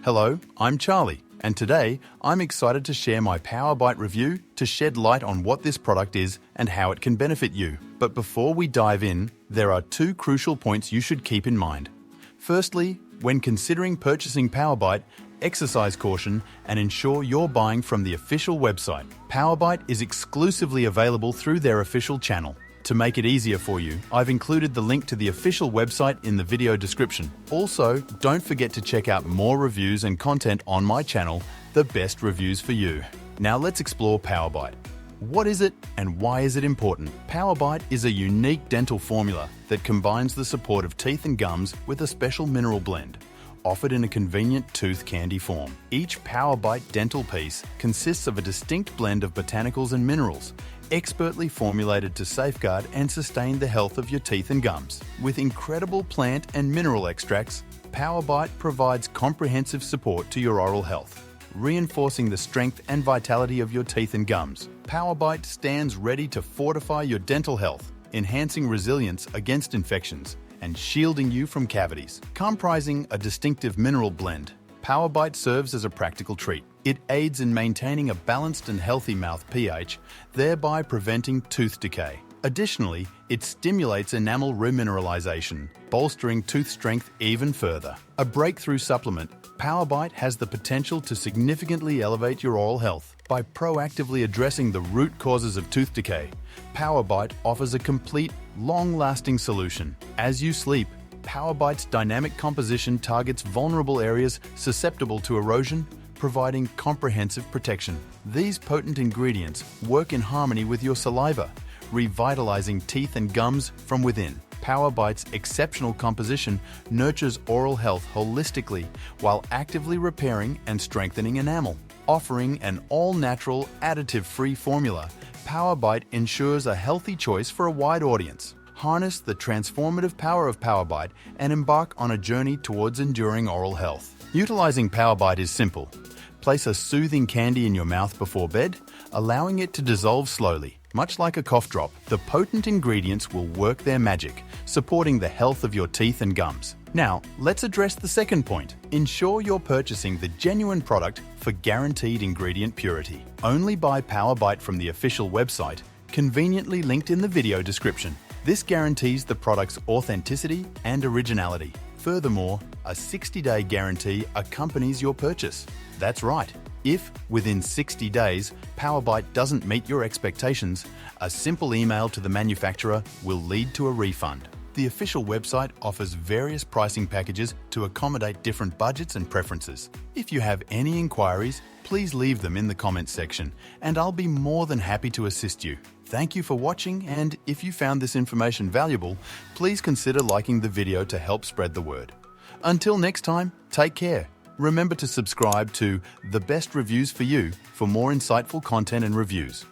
Hello, I'm Charlie, and today I'm excited to share my PowerBite review to shed light on what this product is and how it can benefit you. But before we dive in, there are two crucial points you should keep in mind. Firstly, when considering purchasing PowerBite, exercise caution and ensure you're buying from the official website. PowerBite is exclusively available through their official channel. To make it easier for you, I've included the link to the official website in the video description. Also, don't forget to check out more reviews and content on my channel, The Best Reviews for You. Now let's explore PowerBite. What is it and why is it important? PowerBite is a unique dental formula that combines the support of teeth and gums with a special mineral blend, offered in a convenient tooth candy form. Each PowerBite dental piece consists of a distinct blend of botanicals and minerals, expertly formulated to safeguard and sustain the health of your teeth and gums. With incredible plant and mineral extracts, PowerBite provides comprehensive support to your oral health, reinforcing the strength and vitality of your teeth and gums. PowerBite stands ready to fortify your dental health, enhancing resilience against infections and shielding you from cavities. Comprising a distinctive mineral blend, PowerBite serves as a practical treat. It aids in maintaining a balanced and healthy mouth pH, thereby preventing tooth decay. Additionally, it stimulates enamel remineralization, bolstering tooth strength even further. A breakthrough supplement, PowerBite has the potential to significantly elevate your oral health. By proactively addressing the root causes of tooth decay, PowerBite offers a complete, long-lasting solution. As you sleep, PowerBite's dynamic composition targets vulnerable areas susceptible to erosion, providing comprehensive protection. These potent ingredients work in harmony with your saliva, revitalizing teeth and gums from within. PowerBite's exceptional composition nurtures oral health holistically while actively repairing and strengthening enamel. Offering an all-natural, additive-free formula, PowerBite ensures a healthy choice for a wide audience. Harness the transformative power of PowerBite and embark on a journey towards enduring oral health. Utilizing PowerBite is simple. Place a soothing candy in your mouth before bed, allowing it to dissolve slowly. Much like a cough drop, the potent ingredients will work their magic, supporting the health of your teeth and gums. Now, let's address the second point. Ensure you're purchasing the genuine product for guaranteed ingredient purity. Only buy PowerBite from the official website, conveniently linked in the video description. This guarantees the product's authenticity and originality. Furthermore, a 60-day guarantee accompanies your purchase. That's right. If, within 60 days, PowerBite doesn't meet your expectations, a simple email to the manufacturer will lead to a refund. The official website offers various pricing packages to accommodate different budgets and preferences. If you have any inquiries, please leave them in the comments section, and I'll be more than happy to assist you. Thank you for watching, and if you found this information valuable, please consider liking the video to help spread the word. Until next time, take care. Remember to subscribe to The Best Reviews for You for more insightful content and reviews.